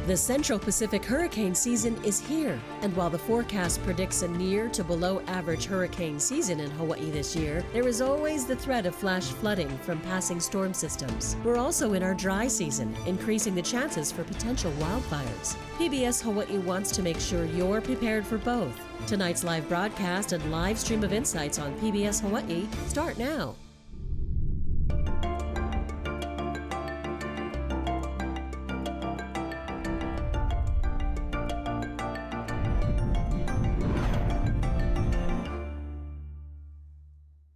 The Central Pacific hurricane season is here, and while the forecast predicts a near to below average hurricane season in Hawaii this year, there is always the threat of flash flooding from passing storm systems. We're also in our dry season, increasing the chances for potential wildfires. PBS Hawaiʻi wants to make sure you're prepared for both. Tonight's live broadcast and live stream of insights on PBS Hawaiʻi start now.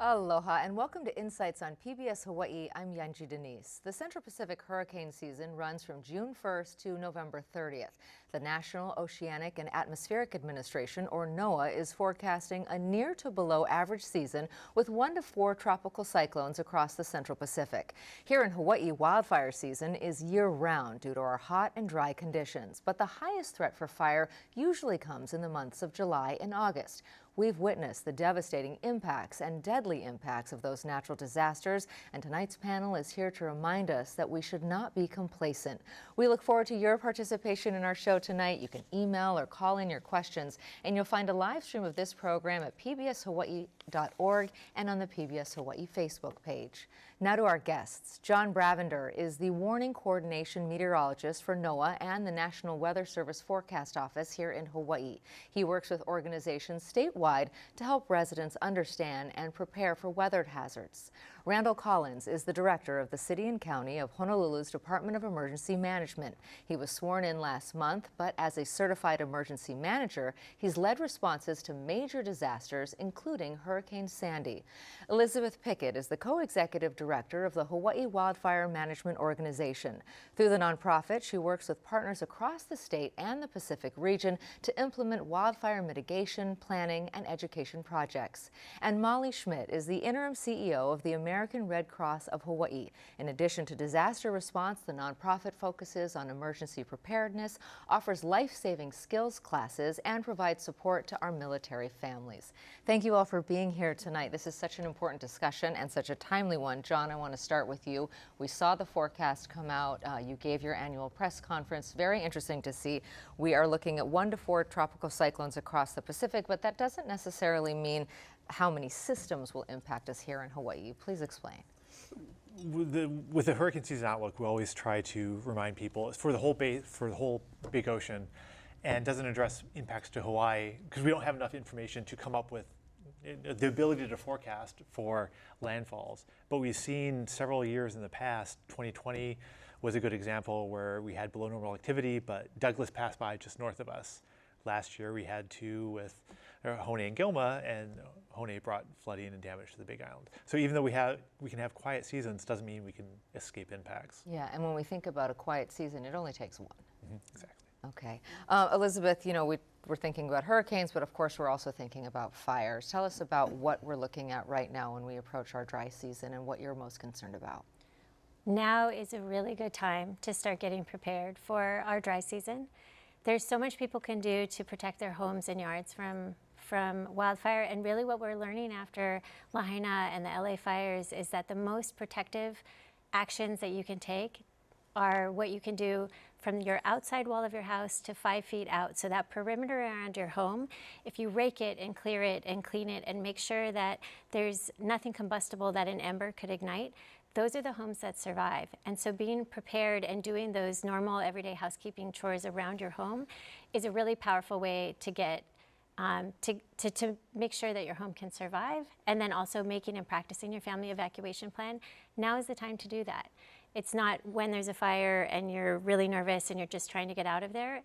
Aloha and welcome to Insights on PBS Hawaiʻi. I'm Yanji Denise. The Central Pacific hurricane season runs from June 1st to November 30th. The National Oceanic and Atmospheric Administration, or NOAA, is forecasting a near to below average season with 1 to 4 tropical cyclones across the Central Pacific. Here in Hawaii, wildfire season is year-round due to our hot and dry conditions, but the highest threat for fire usually comes in the months of July and August. We've witnessed the devastating impacts and deadly impacts of those natural disasters, and tonight's panel is here to remind us that we should not be complacent. We look forward to your participation in our show tonight. You can email or call in your questions, and you'll find a live stream of this program at pbshawaii.org and on the PBS Hawaiʻi Facebook page. Now to our guests. John Bravender is the Warning Coordination Meteorologist for NOAA and the National Weather Service Forecast Office here in Hawaii. He works with organizations statewide to help residents understand and prepare for weather hazards. Randall Collins is the director of the City and County of Honolulu's Department of Emergency Management. He was sworn in last month, but as a certified emergency manager, he's led responses to major disasters, including Hurricane Sandy. Elizabeth Pickett is the co-executive director of the Hawaii Wildfire Management Organization. Through the nonprofit, she works with partners across the state and the Pacific region to implement wildfire mitigation, planning, and education projects. And Molly Schmidt is the interim CEO of the American Red Cross of Hawaii. In addition to disaster response, the nonprofit focuses on emergency preparedness, offers life-saving skills classes, and provides support to our military families. Thank you all for being here tonight. This is such an important discussion and such a timely one. John, I want to start with you. We saw the forecast come out. You gave your annual press conference. Very interesting to see. We are looking at 1 to 4 tropical cyclones across the Pacific, but that doesn't necessarily mean how many systems will impact us here in Hawaii. Please explain. With the hurricane season outlook, we always try to remind people it's for the whole big ocean, and doesn't address impacts to Hawaii because we don't have enough information to come up with the ability to forecast for landfalls. But we've seen several years in the past. 2020 was a good example where we had below normal activity, but Douglas passed by just north of us. Last year we had 2 with Hone and Gilma, and Hone brought flooding and damage to the Big Island. So even though we can have quiet seasons, doesn't mean we can escape impacts. Yeah, and when we think about a quiet season, it only takes one. Exactly. Okay. Elizabeth, you know, we're thinking about hurricanes, but of course we're also thinking about fires. Tell us about what we're looking at right now when we approach our dry season and what you're most concerned about. Now is a really good time to start getting prepared for our dry season. There's so much people can do to protect their homes and yards from wildfire, and really what we're learning after Lahaina and the LA fires is that the most protective actions that you can take are what you can do from your outside wall of your house to 5 feet out. So that perimeter around your home, if you rake it and clear it and clean it and make sure that there's nothing combustible that an ember could ignite, those are the homes that survive. And so being prepared and doing those normal everyday housekeeping chores around your home is a really powerful way to get to make sure that your home can survive, and then also making and practicing your family evacuation plan. Now is the time to do that. It's not when there's a fire and you're really nervous and you're just trying to get out of there.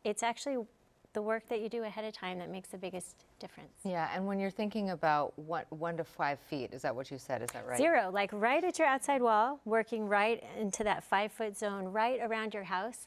It's actually the work that you do ahead of time that makes the biggest difference. Yeah, and when you're thinking about 1 to 5 feet, is that what you said? Is that right? 0, like right at your outside wall, working right into that 5-foot zone right around your house.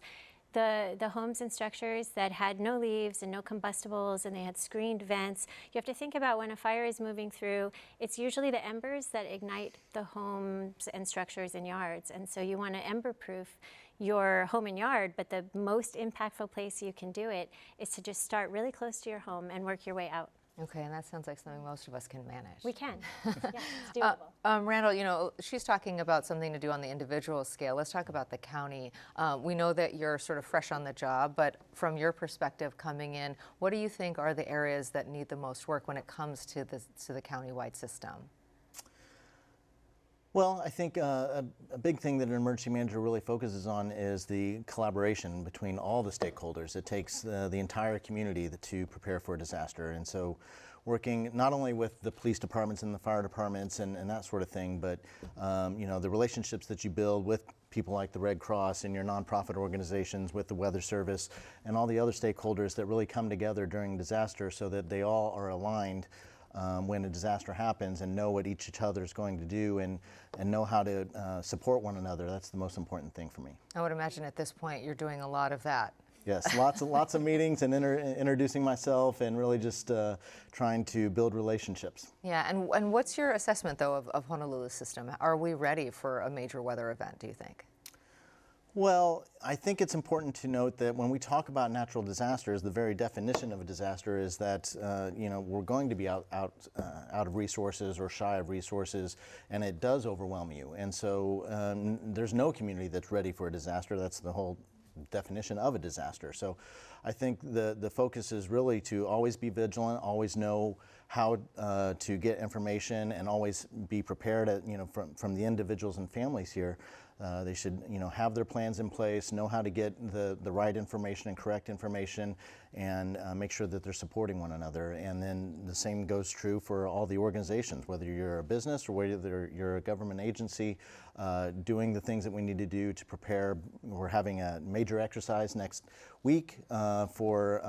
The homes and structures that had no leaves and no combustibles and they had screened vents, you have to think about when a fire is moving through, it's usually the embers that ignite the homes and structures and yards. And so you want to ember-proof your home and yard, but the most impactful place you can do it is to just start really close to your home and work your way out. Okay, and that sounds like something most of us can manage. We can. Yeah, it's doable. Randall, you know, she's talking about something to do on the individual scale. Let's talk about the county. We know that you're sort of fresh on the job, but from your perspective coming in, what do you think are the areas that need the most work when it comes to the county-wide system? Well, I think a big thing that an emergency manager really focuses on is the collaboration between all the stakeholders. It takes the entire community to prepare for a disaster. And so working not only with the police departments and the fire departments and that sort of thing, but you know, the relationships that you build with people like the Red Cross and your nonprofit organizations, with the Weather Service and all the other stakeholders that really come together during disaster so that they all are aligned when a disaster happens and know what each other is going to do and know how to support one another. That's the most important thing for me. I would imagine at this point you're doing a lot of that. Yes, lots of meetings and introducing myself and really just trying to build relationships. Yeah, and what's your assessment though of Honolulu's system? Are we ready for a major weather event, do you think? Well, I think it's important to note that when we talk about natural disasters, the very definition of a disaster is that you know, we're going to be out of resources or shy of resources, and it does overwhelm you. And so there's no community that's ready for a disaster. That's the whole definition of a disaster. So I think the focus is really to always be vigilant, always know how to get information, and always be prepared you know, from the individuals and families here. They should, you know, have their plans in place, know how to get the right information and correct information, and make sure that they're supporting one another. And then the same goes true for all the organizations, whether you're a business or whether you're a government agency, doing the things that we need to do to prepare. We're having a major exercise next week for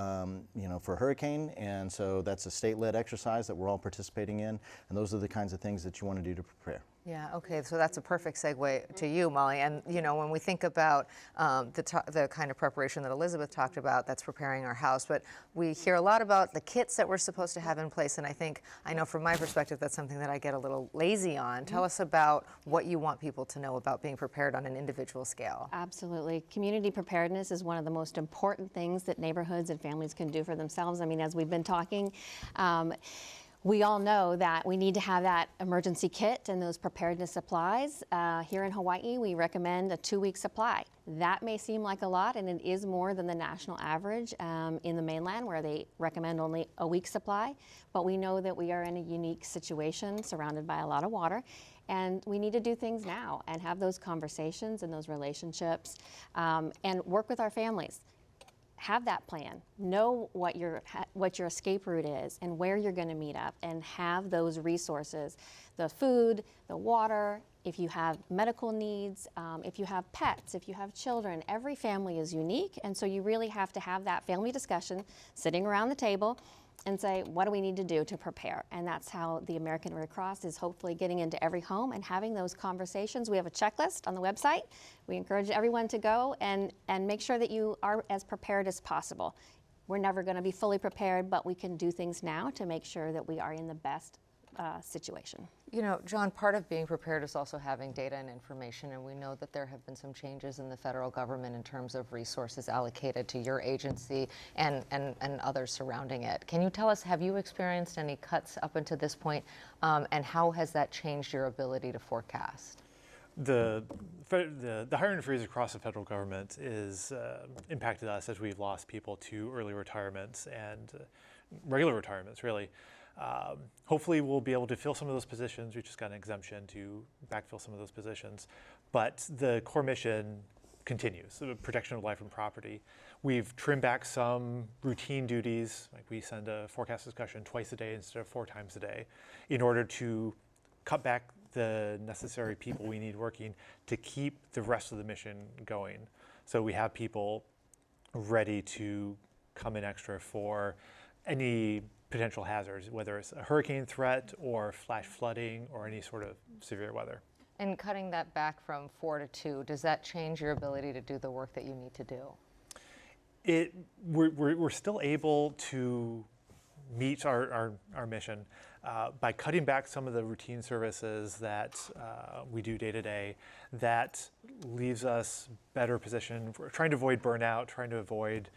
hurricane, and so that's a state-led exercise that we're all participating in, and those are the kinds of things that you want to do to prepare. Yeah, okay, so that's a perfect segue to you, Molly. And you know, when we think about the kind of preparation that Elizabeth talked about, that's preparing our house, but we hear a lot about the kits that we're supposed to have in place, and I know from my perspective that's something that I get a little lazy on. Tell us about what you want people to know about being prepared on an individual scale. Absolutely. Community preparedness is one of the most important things that neighborhoods and families can do for themselves. I mean, as we've been talking, we all know that we need to have that emergency kit and those preparedness supplies. Here in Hawaii, we recommend a 2-week supply. That may seem like a lot, and it is more than the national average in the mainland, where they recommend only a week's supply. But we know that we are in a unique situation surrounded by a lot of water, and we need to do things now and have those conversations and those relationships and work with our families. Have that plan. Know what your escape route is and where you're going to meet up, and have those resources, the food, the water, if you have medical needs, if you have pets, if you have children. Every family is unique, and so you really have to have that family discussion sitting around the table and say, what do we need to do to prepare? And that's how the American Red Cross is hopefully getting into every home and having those conversations. We have a checklist on the website. We encourage everyone to go and make sure that you are as prepared as possible. We're never going to be fully prepared, but we can do things now to make sure that we are in the best situation. You know, John, part of being prepared is also having data and information, and we know that there have been some changes in the federal government in terms of resources allocated to your agency and others surrounding it. Can you tell us, have you experienced any cuts up until this point, and how has that changed your ability to forecast? The hiring freeze across the federal government is impacted us as we've lost people to early retirements and regular retirements, really. Hopefully we'll be able to fill some of those positions. We just got an exemption to backfill some of those positions. But the core mission continues, the protection of life and property. We've trimmed back some routine duties, like we send a forecast discussion twice a day instead of 4 times a day, in order to cut back the necessary people we need working to keep the rest of the mission going. So we have people ready to come in extra for any potential hazards, whether it's a hurricane threat or flash flooding or any sort of severe weather. And cutting that back from 4 to 2, does that change your ability to do the work that you need to do? We're still able to meet our mission by cutting back some of the routine services that we do day to day. That leaves us better positioned. We're trying to avoid burnout, trying to avoid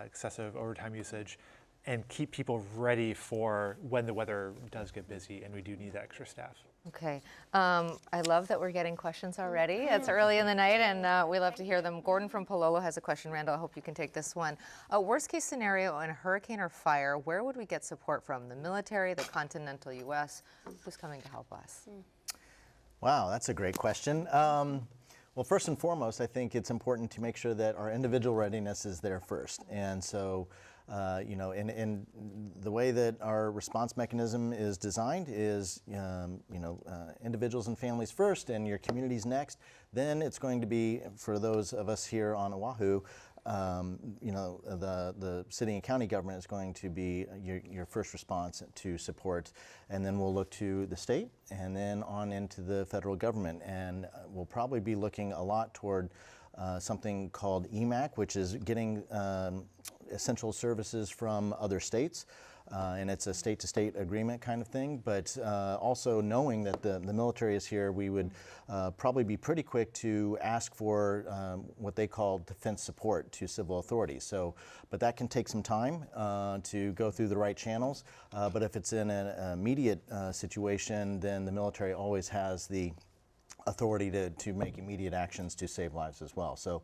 excessive overtime usage. and keep people ready for when the weather does get busy and we do need that extra staff. Okay. I love that we're getting questions already. It's early in the night, and we love to hear them. Gordon from Palolo has a question. Randall, I hope you can take this one. Worst case scenario in a hurricane or fire, where would we get support from? The military, the continental U.S.? Who's coming to help us? Wow, that's a great question. Well, first and foremost, I think it's important to make sure that our individual readiness is there first. And so, you know, in the way that our response mechanism is designed is, you know, individuals and families first and your communities next. Then it's going to be, for those of us here on Oahu, you know, the city and county government is going to be your first response to support, and then we'll look to the state and then on into the federal government, and we'll probably be looking a lot toward something called EMAC, which is getting essential services from other states. And it's a state-to-state agreement kind of thing, but also knowing that the military is here, we would probably be pretty quick to ask for what they call defense support to civil authorities. So, but that can take some time to go through the right channels. But if it's in an immediate situation, then the military always has the authority to make immediate actions to save lives as well. So,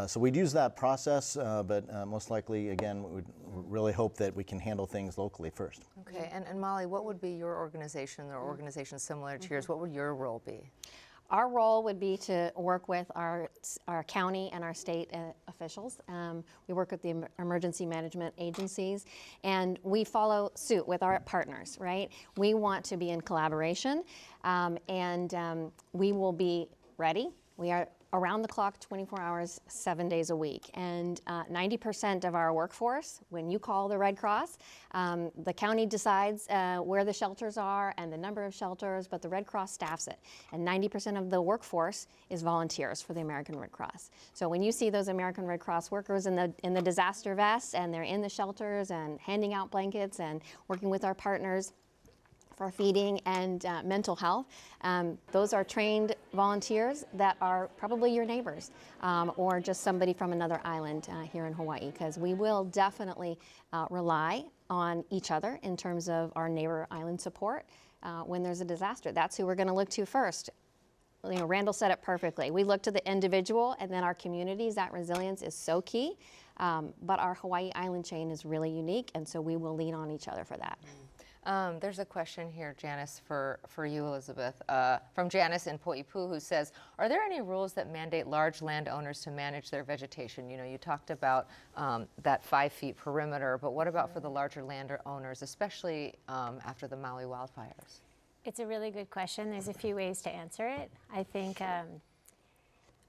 so we'd use that process, but most likely, again, we'd really hope that we can handle things locally first. Okay, and Molly, what would be your organization or organizations similar to yours? What would your role be? Our role would be to work with our county and our state officials. We work with the emergency management agencies, and we follow suit with our partners, right? We want to be in collaboration, and we will be ready. We are around the clock, 24 hours, 7 days a week. And 90% of our workforce, when you call the Red Cross, the county decides where the shelters are and the number of shelters, but the Red Cross staffs it. And 90% of the workforce is volunteers for the American Red Cross. So when you see those American Red Cross workers in the disaster vests and they're in the shelters and handing out blankets and working with our partners for feeding and mental health. Those are trained volunteers that are probably your neighbors or just somebody from another island here in Hawaii, because we will definitely rely on each other in terms of our neighbor island support when there's a disaster. That's who we're going to look to first. You know, Randall said it perfectly. We look to the individual and then our communities. That resilience is so key. But our Hawaii island chain is really unique, and so we will lean on each other for that. There's a question here, Janice, for you, Elizabeth, from Janice in Poipu, who says, are there any rules that mandate large landowners to manage their vegetation? You know, you talked about that 5 feet perimeter, but what about for the larger landowners, especially after the Maui wildfires? It's a really good question. There's a few ways to answer it. I think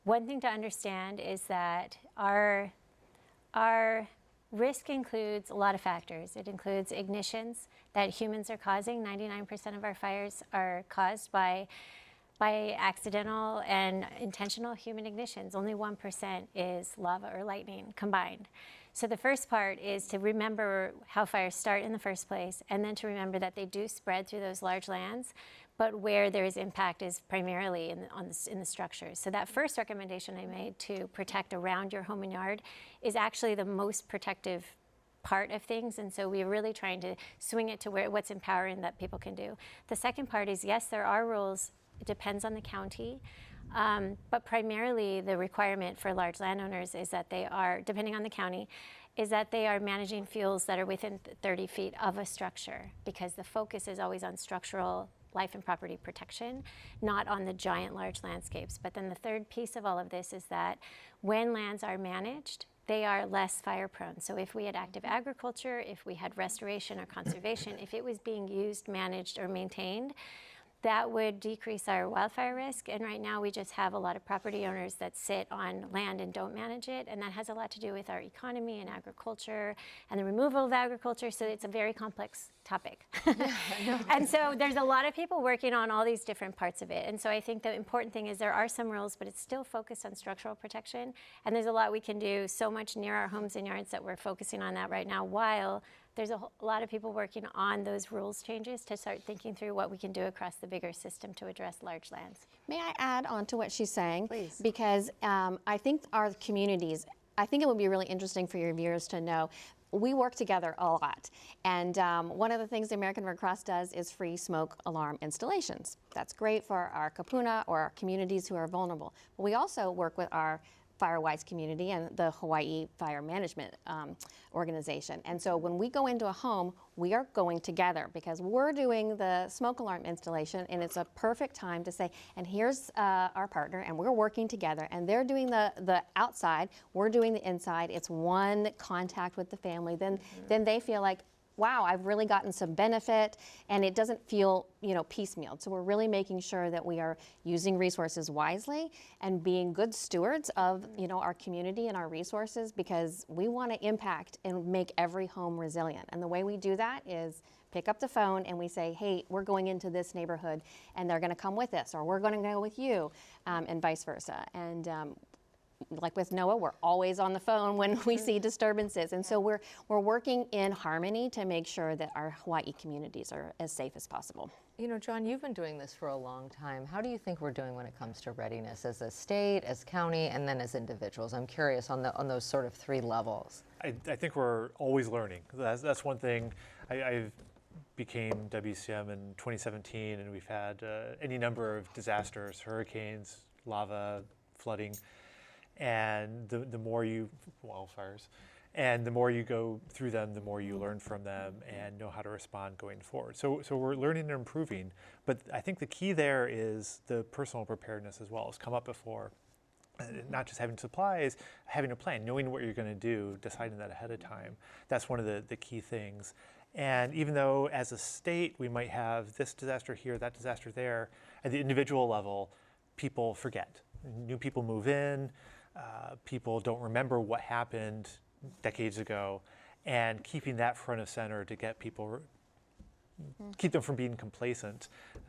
one thing to understand is that our risk includes a lot of factors. It includes ignitions that humans are causing. 99% of our fires are caused by accidental and intentional human ignitions. Only 1% is lava or lightning combined. So the first part is to remember how fires start in the first place, and then to remember that they do spread through those large lands, but where there is impact is primarily in the structures. So that first recommendation I made to protect around your home and yard is actually the most protective part of things, and so we're really trying to swing it to what's empowering that people can do. The second part is, yes, there are rules. It depends on the county. But primarily the requirement for large landowners is that they are, depending on the county, is that they are managing fuels that are within 30 feet of a structure, because the focus is always on structural life and property protection, not on the giant large landscapes. But then the third piece of all of this is that when lands are managed, they are less fire prone. So if we had active agriculture, if we had restoration or conservation, if it was being used, managed, or maintained, that would decrease our wildfire risk. And right now we just have a lot of property owners that sit on land and don't manage it, and that has a lot to do with our economy and agriculture and the removal of agriculture, so it's a very complex topic. And so there's a lot of people working on all these different parts of it. And so I think the important thing is there are some rules, but it's still focused on structural protection, and there's a lot we can do so much near our homes and yards that we're focusing on that right now, while there's a lot of people working on those rules changes to start thinking through what we can do across the bigger system to address large lands. May I add on to what she's saying? Please. Because I think our communities, I think it would be really interesting for your viewers to know, we work together a lot. And one of the things the American Red Cross does is free smoke alarm installations. That's great for our kapuna or our communities who are vulnerable. But we also work with our FireWise community and the Hawaii Fire Management Organization. And so when we go into a home, we are going together because we're doing the smoke alarm installation, and it's a perfect time to say, and here's our partner, and we're working together, and they're doing the outside, we're doing the inside. It's one contact with the family. Then they feel like, wow, I've really gotten some benefit, and it doesn't feel, piecemeal. So we're really making sure that we are using resources wisely and being good stewards of, our community and our resources, because we want to impact and make every home resilient. And the way we do that is pick up the phone and we say, hey, we're going into this neighborhood, and they're going to come with us, or we're going to go with you, and vice versa. And like with Noah, we're always on the phone when we see disturbances. And so we're working in harmony to make sure that our Hawaii communities are as safe as possible. John, you've been doing this for a long time. How do you think we're doing when it comes to readiness as a state, as county, and then as individuals? I'm curious on those sort of three levels. I think we're always learning. That's one thing. I became WCM in 2017, and we've had any number of disasters, hurricanes, lava, flooding. And the more wildfires, and the more you go through them, the more you learn from them and know how to respond going forward. So we're learning and improving, but I think the key there is the personal preparedness as well. It's come up before. Not just having supplies, having a plan, knowing what you're going to do, deciding that ahead of time. That's one of the key things. And even though as a state we might have this disaster here, that disaster there, at the individual level, people forget. New people move in. People don't remember what happened decades ago, and keeping that front of center to get people, keep them from being complacent,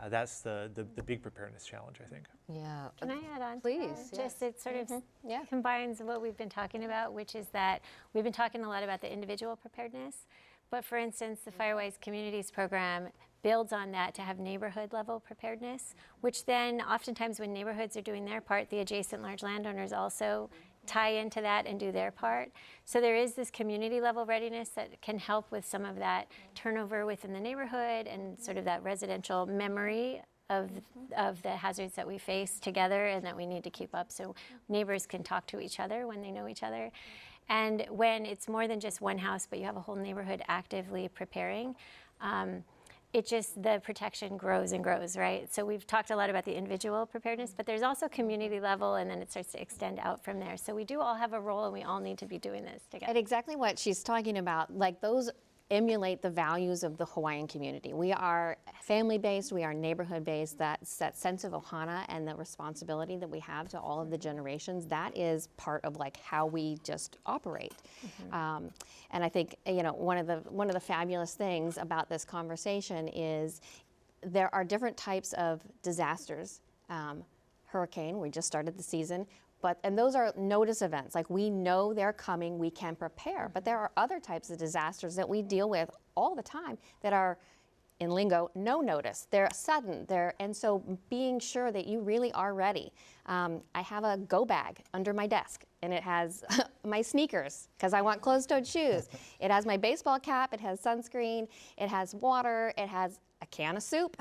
that's the big preparedness challenge, I think. Yeah. Can I add on? Please. Yes. Just it sort of combines what we've been talking about, which is that we've been talking a lot about the individual preparedness, but for instance, the FireWise Communities program builds on that to have neighborhood level preparedness, which then oftentimes when neighborhoods are doing their part, the adjacent large landowners also tie into that and do their part. So there is this community level readiness that can help with some of that turnover within the neighborhood and sort of that residential memory of the hazards that we face together and that we need to keep up so neighbors can talk to each other when they know each other. And when it's more than just one house, but you have a whole neighborhood actively preparing, the protection grows and grows, right? So we've talked a lot about the individual preparedness, but there's also community level, and then it starts to extend out from there. So we do all have a role, and we all need to be doing this together. And exactly what she's talking about, like those emulate the values of the Hawaiian community. We are family-based, we are neighborhood-based. That sense of ohana and the responsibility that we have to all of the generations, that is part of like how we just operate. And I think one of the fabulous things about this conversation is there are different types of disasters. Hurricane, we just started the season. And those are notice events. Like we know they're coming, we can prepare. But there are other types of disasters that we deal with all the time that are, in lingo, no notice. They're sudden. And so being sure that you really are ready. I have a go bag under my desk, and it has my sneakers because I want closed-toed shoes. It has my baseball cap. It has sunscreen. It has water. It has a can of soup.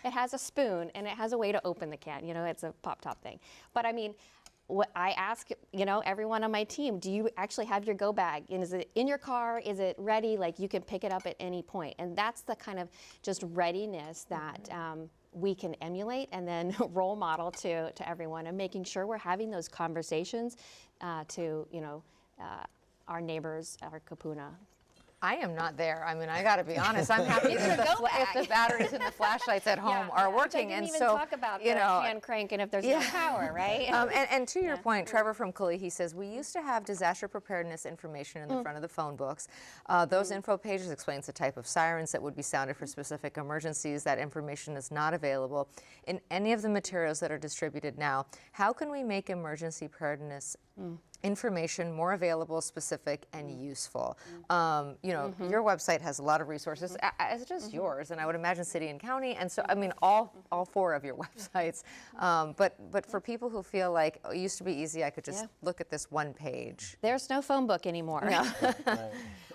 It has a spoon, and it has a way to open the can. It's a pop-top thing. But I mean, what I ask, everyone on my team, do you actually have your go bag? And is it in your car? Is it ready? Like you can pick it up at any point. And that's the kind of just readiness that we can emulate and then role model to everyone, and making sure we're having those conversations to our neighbors, our kapuna. I am not there. I mean, I got to be honest. I'm happy if the batteries and the flashlights at home are working. I didn't even talk about the hand crank and if there's no power, right? And to your point, Trevor from Kalihi says, we used to have disaster preparedness information in the front of the phone books. Those info pages explains the type of sirens that would be sounded for specific emergencies. That information is not available in any of the materials that are distributed now. How can we make emergency preparedness information, more available, specific, and useful. You know, your website has a lot of resources, as does yours, and I would imagine city and county, and so I mean all 4 of your websites. But for people who feel like, oh, it used to be easy, I could just look at this one page. There's no phone book anymore.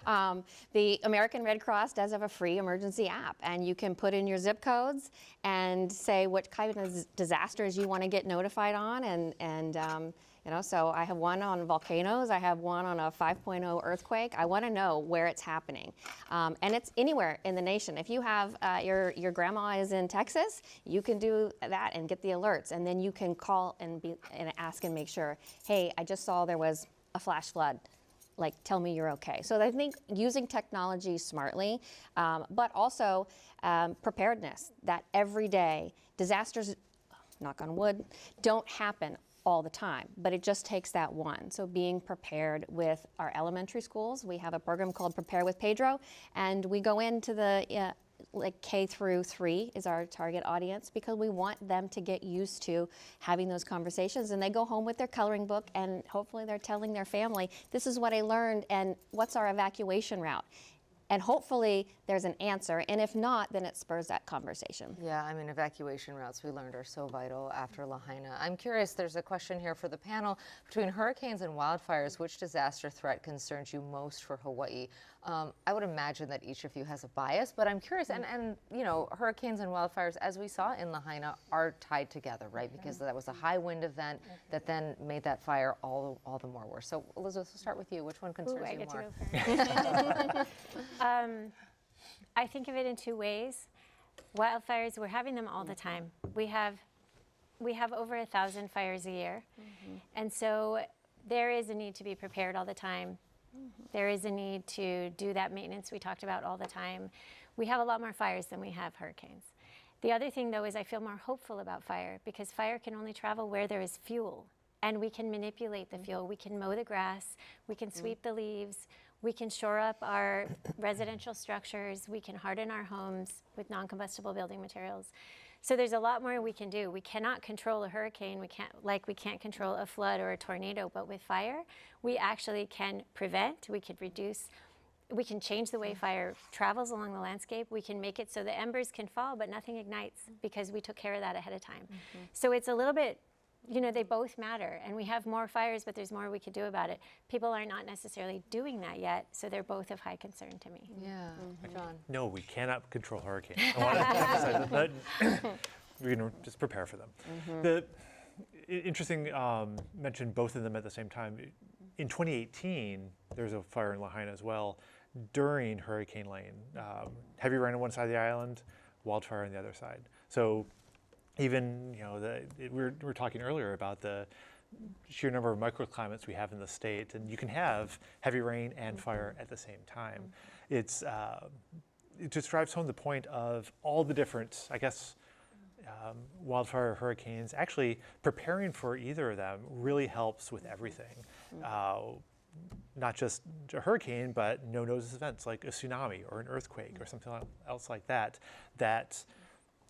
The American Red Cross does have a free emergency app, and you can put in your zip codes and say what kind of disasters you want to get notified on, and you know, so I have one on volcanoes, I have one on a 5.0 earthquake. I want to know where it's happening. And it's anywhere in the nation. If you have, your grandma is in Texas, you can do that and get the alerts. And then you can call and ask and make sure, hey, I just saw there was a flash flood. Like, tell me you're okay. So I think using technology smartly, but also preparedness, that every day, disasters, knock on wood, don't happen all the time, but it just takes that one. So being prepared with our elementary schools, we have a program called Prepare with Pedro, and we go into the like K through 3 is our target audience, because we want them to get used to having those conversations, and they go home with their coloring book and hopefully they're telling their family, this is what I learned and what's our evacuation route. And hopefully there's an answer, and if not, then it spurs that conversation. Yeah, I mean, evacuation routes, we learned, are so vital after Lahaina. I'm curious, there's a question here for the panel. Between hurricanes and wildfires, which disaster threat concerns you most for Hawaii? I would imagine that each of you has a bias, but I'm curious, and you know, hurricanes and wildfires, as we saw in Lahaina, are tied together, right? Because that was a high wind event that then made that fire all the more worse. So Elizabeth, we'll start with you. Which one concerns you more? To go first. I think of it in 2 ways. Wildfires, we're having them all the time. We have over 1,000 fires a year, and so there is a need to be prepared all the time. There is a need to do that maintenance we talked about all the time. We have a lot more fires than we have hurricanes. The other thing, though, is I feel more hopeful about fire, because fire can only travel where there is fuel, and we can manipulate the fuel. We can mow the grass, we can sweep the leaves, we can shore up our residential structures, we can harden our homes with non-combustible building materials. So there's a lot more we can do. We cannot control a hurricane, we can't control a flood or a tornado, but with fire, we actually can prevent, we can reduce, we can change the way fire travels along the landscape. We can make it so the embers can fall, but nothing ignites, because we took care of that ahead of time. So it's a little bit, you know, they both matter, and we have more fires, but there's more we could do about it. People are not necessarily doing that yet, so they're both of high concern to me. Yeah, John. No, we cannot control hurricanes. I want to emphasize that. We're going to just prepare for them. The interesting, mention both of them at the same time. In 2018, there was a fire in Lahaina as well during Hurricane Lane. Heavy rain on one side of the island, wildfire on the other side. So even, you know, we were talking earlier about the sheer number of microclimates we have in the state, and you can have heavy rain and fire at the same time. It just drives home the point of all the different, I guess, wildfire, hurricanes. Actually, preparing for either of them really helps with everything. Not just a hurricane, but no-notice events like a tsunami or an earthquake or something else like that. That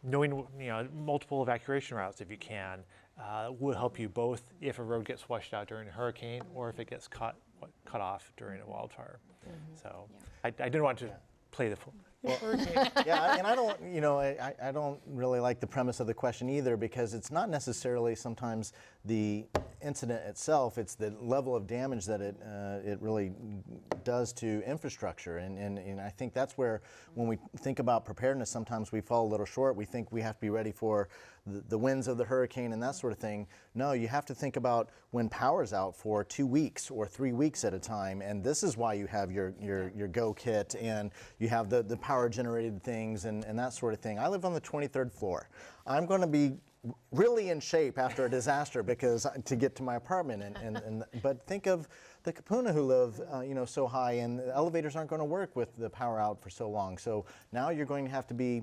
knowing, you know, multiple evacuation routes, if you can, will help you both if a road gets washed out during a hurricane or if it gets cut off during a wildfire. So I didn't want to play the full. Yeah, and I don't, you know, I don't really like the premise of the question either, because it's not necessarily sometimes the incident itself, it's the level of damage that it really does to infrastructure. And I think that's where, when we think about preparedness, sometimes we fall a little short. We think we have to be ready for the winds of the hurricane and that sort of thing. No, you have to think about when power's out for 2 weeks or 3 weeks at a time, and this is why you have your GO kit, and you have the power generated things and that sort of thing. I live on the 23rd floor. I'm going to be really in shape after a disaster because to get to my apartment, but think of the kapuna who live you know, so high, and the elevators aren't going to work with the power out for so long. So now you're going to have to be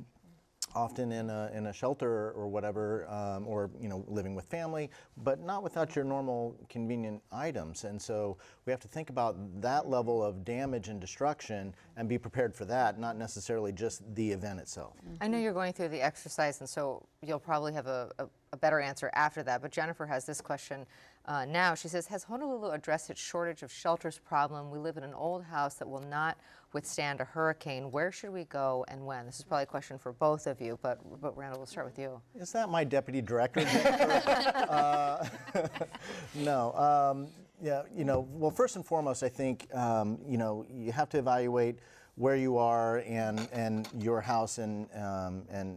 often in a shelter or whatever, or, you know, living with family, but not without your normal convenient items. And so we have to think about that level of damage and destruction and be prepared for that, not necessarily just the event itself. I know you're going through the exercise, and so you'll probably have a better answer after that, but Jennifer has this question. now. She says, has Honolulu addressed its shortage of shelters problem? We live in an old house that will not withstand a hurricane. Where should we go and when? This is probably a question for both of you, but Randall, we'll start with you. Is that my deputy director? No. Yeah, well, first and foremost, I think, you have to evaluate where you are and your house and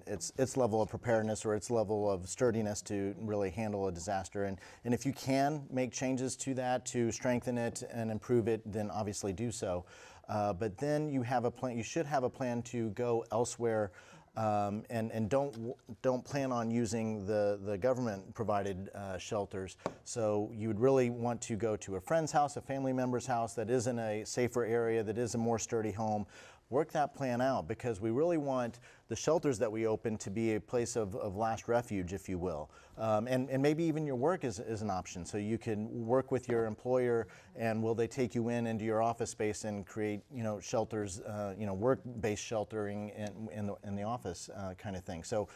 its level of preparedness or its level of sturdiness to really handle a disaster. And if you can make changes to that to strengthen it and improve it, then obviously do so. But then you have a plan. You should have a plan to go elsewhere, and don't plan on using the government provided shelters. So you would really want to go to a friend's house, a family member's house that is in a safer area, that is a more sturdy home. Work that plan out, because we really want the shelters that we open to be a place of last refuge, if you will. And maybe even your work is an option. So you can work with your employer, and will they take you into your office space and create shelters, work-based sheltering in the office kind of thing. So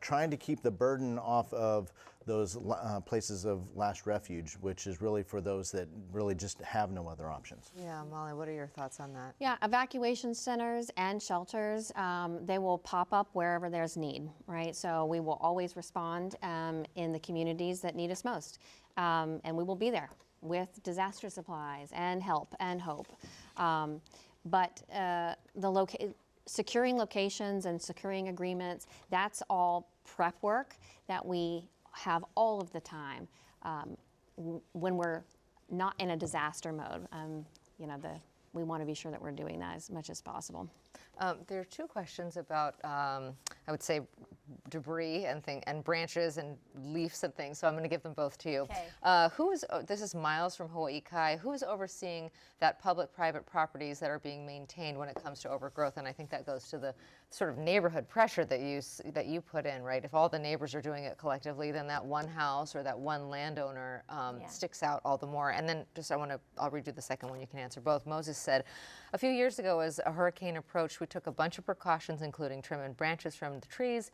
trying to keep the burden off of those places of last refuge, which is really for those that really just have no other options. Yeah, Molly, what are your thoughts on that? Yeah, evacuation centers and shelters, they will pop up wherever there's need, right? So we will always respond in the communities that need us most. And we will be there with disaster supplies and help and hope. But securing locations and securing agreements, that's all prep work that we have all of the time when we're not in a disaster mode. We want to be sure that we're doing that as much as possible. There are two questions about, I would say, debris and branches and leaves and things, so I'm going to give them both to you. Okay. This is Miles from Hawaii Kai. Who is overseeing that public-private properties that are being maintained when it comes to overgrowth? And I think that goes to the sort of neighborhood pressure that you put in, right? If all the neighbors are doing it collectively, then that one house or that one landowner sticks out all the more. And then I'll redo the second one. You can answer both. Moses said, a few years ago, as a hurricane approached, we took a bunch of precautions, including trimming branches from the trees,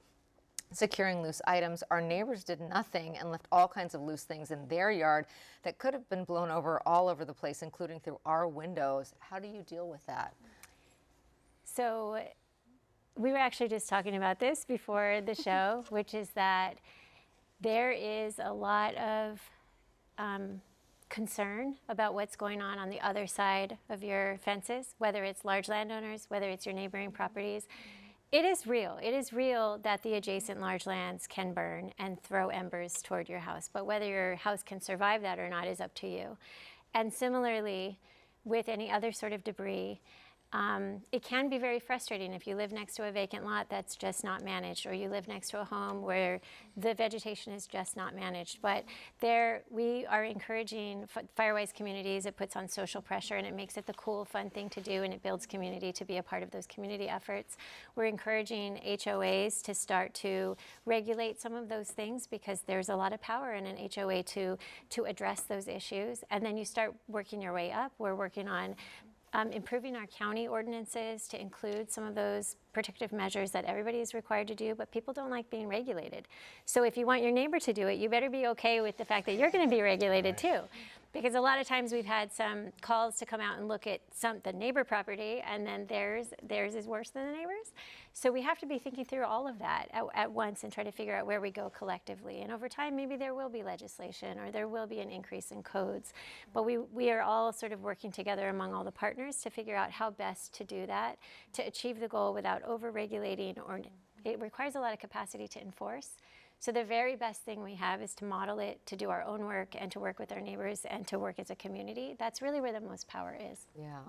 securing loose items. Our neighbors did nothing and left all kinds of loose things in their yard that could have been blown over all over the place, including through our windows. How do you deal with that? So we were actually just talking about this before the show, which is that there is a lot of concern about what's going on the other side of your fences, whether it's large landowners, whether it's your neighboring properties. It is real. It is real that the adjacent large lands can burn and throw embers toward your house, but whether your house can survive that or not is up to you. And similarly, with any other sort of debris, it can be very frustrating if you live next to a vacant lot that's just not managed, or you live next to a home where the vegetation is just not managed. But we are encouraging Firewise communities. It puts on social pressure, and it makes it the cool, fun thing to do, and it builds community to be a part of those community efforts. We're encouraging HOAs to start to regulate some of those things, because there's a lot of power in an HOA to address those issues. And then you start working your way up. We're working on improving our county ordinances to include some of those protective measures that everybody is required to do, but people don't like being regulated. So if you want your neighbor to do it, you better be okay with the fact that you're going to be regulated too. Because a lot of times we've had some calls to come out and look at the neighbor property, and then theirs is worse than the neighbor's. So we have to be thinking through all of that at once and try to figure out where we go collectively. And over time, maybe there will be legislation, or there will be an increase in codes. But we are all sort of working together among all the partners to figure out how best to do that, to achieve the goal without over-regulating, or it requires a lot of capacity to enforce. So the very best thing we have is to model it, to do our own work, and to work with our neighbors, and to work as a community. That's really where the most power is. Yeah,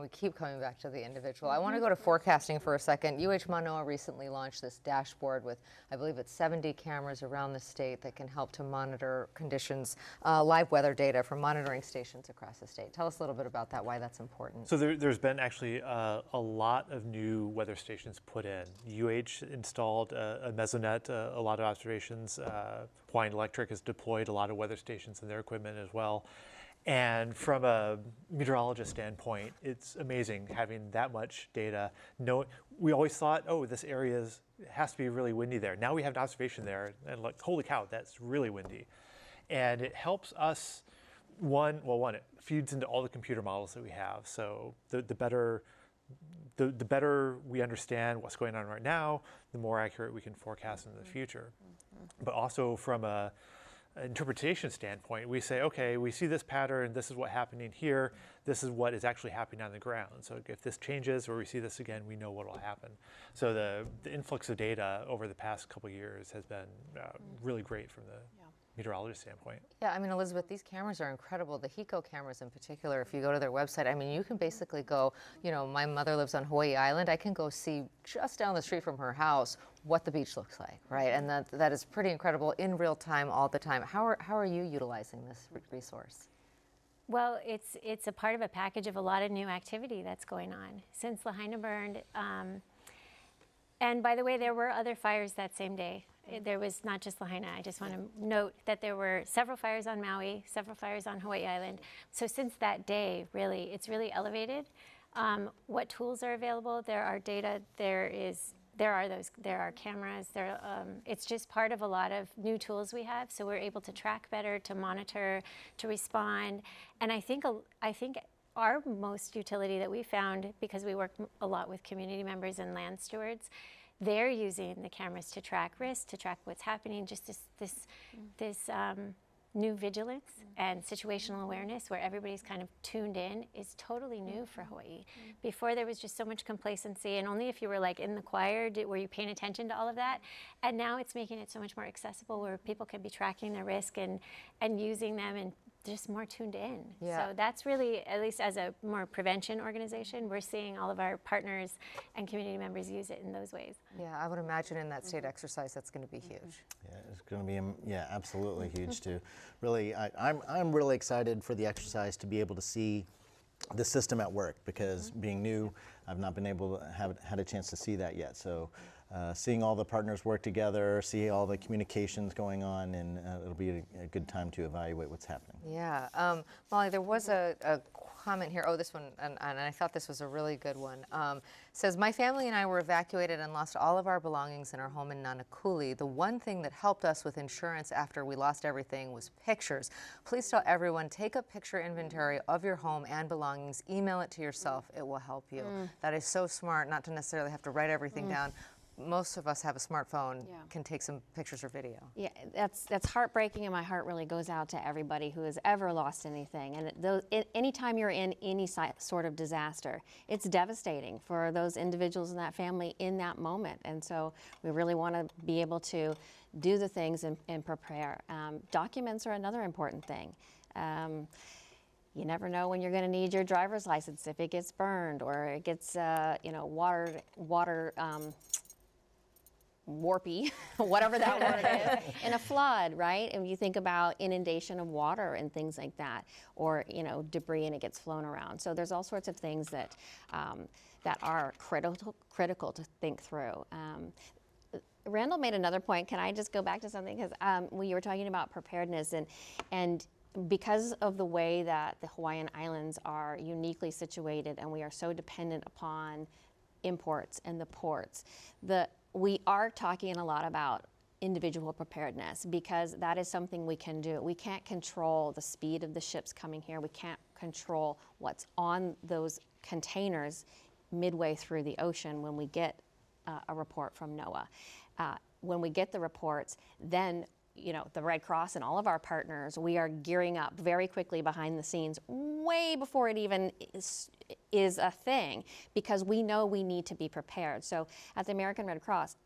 we keep coming back to the individual. I want to go to forecasting for a second. UH Manoa recently launched this dashboard with, I believe it's 70 cameras around the state that can help to monitor conditions, live weather data from monitoring stations across the state. Tell us a little bit about that, why that's important. So there's been actually a lot of new weather stations put in. UH installed a mesonet, a lot of observations. Hawaiian Electric has deployed a lot of weather stations in their equipment as well. And from a meteorologist standpoint, it's amazing having that much data. We always thought, oh, this area has to be really windy there. Now we have an observation there, and like, holy cow, that's really windy. And it helps us, one, it feeds into all the computer models that we have. So the better we understand what's going on right now, the more accurate we can forecast in the future. But also from an interpretation standpoint, we say, okay, we see this pattern, this is what's happening here, this is what is actually happening on the ground. So if this changes or we see this again, we know what will happen. So the influx of data over the past couple of years has been really great from the meteorologist standpoint. Yeah, I mean, Elizabeth, these cameras are incredible. The HECO cameras in particular, if you go to their website, I mean, you can basically go, you know, my mother lives on Hawaii Island. I can go see just down the street from her house what the beach looks like, right? And that is pretty incredible in real time, all the time. How are you utilizing this resource? Well, it's a part of a package of a lot of new activity that's going on. Since Lahaina burned, and by the way, there were other fires that same day. There was not just Lahaina. I just want to note that there were several fires on Maui, several fires on Hawaii Island. So since that day, really, it's really elevated. What tools are available? There are data. There are cameras. It's just part of a lot of new tools we have. So we're able to track better, to monitor, to respond. And I think our most utility that we found, because we work a lot with community members and land stewards, they're using the cameras to track risk, to track what's happening, just this new vigilance and situational awareness where everybody's kind of tuned in is totally new for Hawaii. Before there was just so much complacency, and only if you were like in the choir were you paying attention to all of that. And now it's making it so much more accessible where people can be tracking their risk and using them and just more tuned in. Yeah. So that's really, at least as a more prevention organization, we're seeing all of our partners and community members use it in those ways. Yeah, I would imagine in that state exercise that's going to be huge. Yeah, it's going to be, absolutely huge too. Really, I'm really excited for the exercise to be able to see the system at work, because being new, I've not been able to had a chance to see that yet. So seeing all the partners work together, see all the communications going on, and it'll be a good time to evaluate what's happening. Yeah. Molly, there was a comment here. Oh, this one, and I thought this was a really good one. Says, my family and I were evacuated and lost all of our belongings in our home in Nanakuli. The one thing that helped us with insurance after we lost everything was pictures. Please tell everyone, take a picture inventory of your home and belongings. Email it to yourself. It will help you. That is so smart, not to necessarily have to write everything down. Most of us have a smartphone, can take some pictures or video. Yeah, that's heartbreaking, and my heart really goes out to everybody who has ever lost anything. And anytime you're in any sort of disaster, it's devastating for those individuals in that family in that moment. And so we really want to be able to do the things and prepare. Documents are another important thing. You never know when you're going to need your driver's license, if it gets burned or it gets water warpy, whatever that word is, in a flood, right? And you think about inundation of water and things like that, or debris and it gets flown around. So there's all sorts of things that that are critical to think through. Randall made another point. Can I just go back to something? Because when you were talking about preparedness and because of the way that the Hawaiian Islands are uniquely situated and we are so dependent upon imports and the ports, we are talking a lot about individual preparedness, because that is something we can do. We can't control the speed of the ships coming here. We can't control what's on those containers midway through the ocean when we get a report from NOAA. When we get the reports, then the Red Cross and all of our partners, we are gearing up very quickly behind the scenes, way before it even is a thing, because we know we need to be prepared. So at the American Red Cross,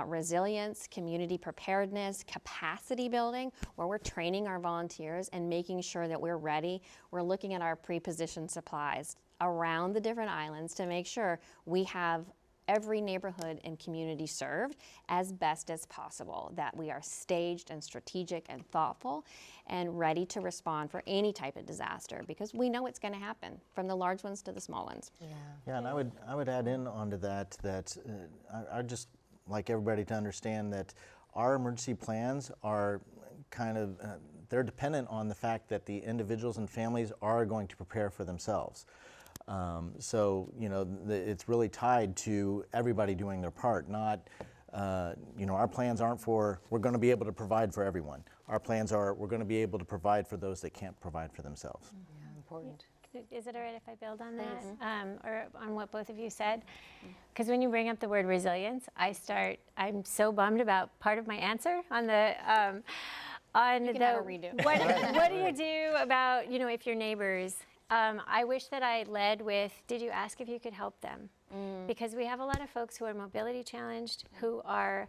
resilience, community preparedness, capacity building, where we're training our volunteers and making sure that we're ready. We're looking at our pre-positioned supplies around the different islands to make sure we have every neighborhood and community served as best as possible, that we are staged and strategic and thoughtful and ready to respond for any type of disaster, because we know it's going to happen, from the large ones to the small ones. Yeah, and I would add in onto that I just like everybody to understand that our emergency plans are kind of they're dependent on the fact that the individuals and families are going to prepare for themselves. So it's really tied to everybody doing their part, not our plans aren't for, we're going to be able to provide for everyone. Our plans are, we're going to be able to provide for those that can't provide for themselves. Yeah, important. Is it all right if I build on that, or on what both of you said? Because when you bring up the word resilience, I'm so bummed about part of my answer on the, You can have a redo. what do you do about, if your neighbors, I wish that I led with, did you ask if you could help them? Because we have a lot of folks who are mobility challenged, who are,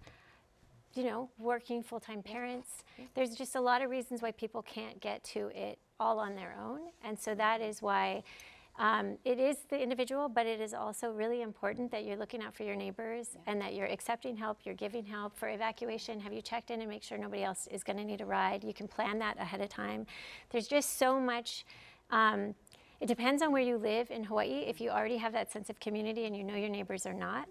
working full-time parents. There's just a lot of reasons why people can't get to it all on their own. And so that is why it is the individual, but it is also really important that you're looking out for your neighbors and that you're accepting help, you're giving help. For evacuation, have you checked in and make sure nobody else is going to need a ride? You can plan that ahead of time. There's just so much. It depends on where you live in Hawaii, if you already have that sense of community and you know your neighbors are not.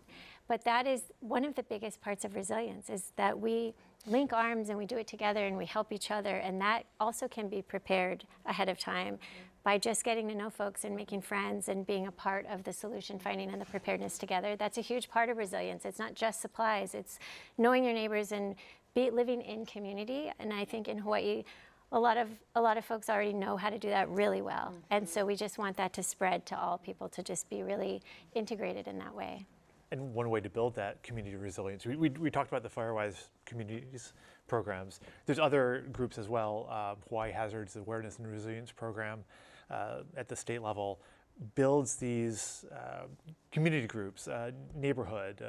But that is one of the biggest parts of resilience, is that we link arms and we do it together and we help each other. And that also can be prepared ahead of time by just getting to know folks and making friends and being a part of the solution finding and the preparedness together. That's a huge part of resilience. It's not just supplies, it's knowing your neighbors and living in community. And I think in Hawaii, a lot of folks already know how to do that really well. And so we just want that to spread to all people, to just be really integrated in that way. And one way to build that community resilience, we talked about the Firewise communities programs. There's other groups as well. Hawaii Hazards Awareness and Resilience Program at the state level builds these community groups, neighborhood.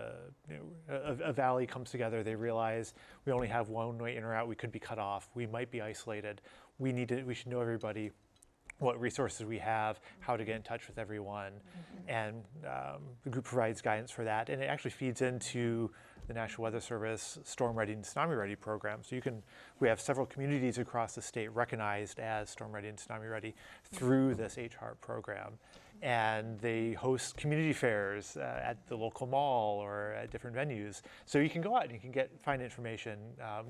A valley comes together. They realize we only have one way in or out. We could be cut off. We might be isolated. We should know everybody, what resources we have, how to get in touch with everyone. And the group provides guidance for that. And it actually feeds into the National Weather Service Storm Ready and Tsunami Ready program. So we have several communities across the state recognized as Storm Ready and Tsunami Ready through this HHARP program. And they host community fairs at the local mall or at different venues. So you can go out and you can find information,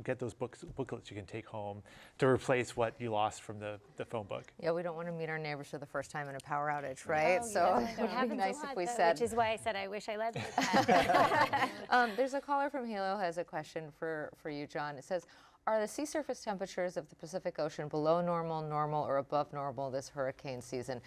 get those booklets you can take home to replace what you lost from the phone book. Yeah, we don't want to meet our neighbors for the first time in a power outage, right? Oh, so yes, it would be nice if we said. Which is why I said I wish I led with that. There's a caller from Hilo who has a question for you, John. It says, are the sea surface temperatures of the Pacific Ocean below normal, normal, or above normal this hurricane season?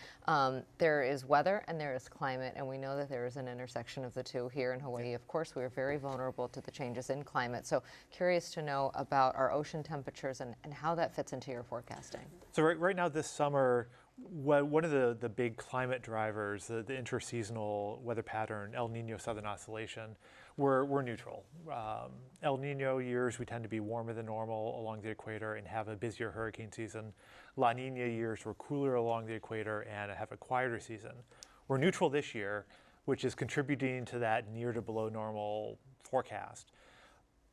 There is weather and there is climate, and we know that there is an intersection of the two here in Hawaii. Of course, we are very vulnerable to the changes in climate. So curious to know about our ocean temperatures and how that fits into your forecasting. So right now this summer, one of the big climate drivers, the interseasonal weather pattern, El Nino Southern Oscillation, we're neutral. El Nino years, we tend to be warmer than normal along the equator and have a busier hurricane season. La Nina years, we're cooler along the equator and have a quieter season. We're neutral this year, which is contributing to that near to below normal forecast.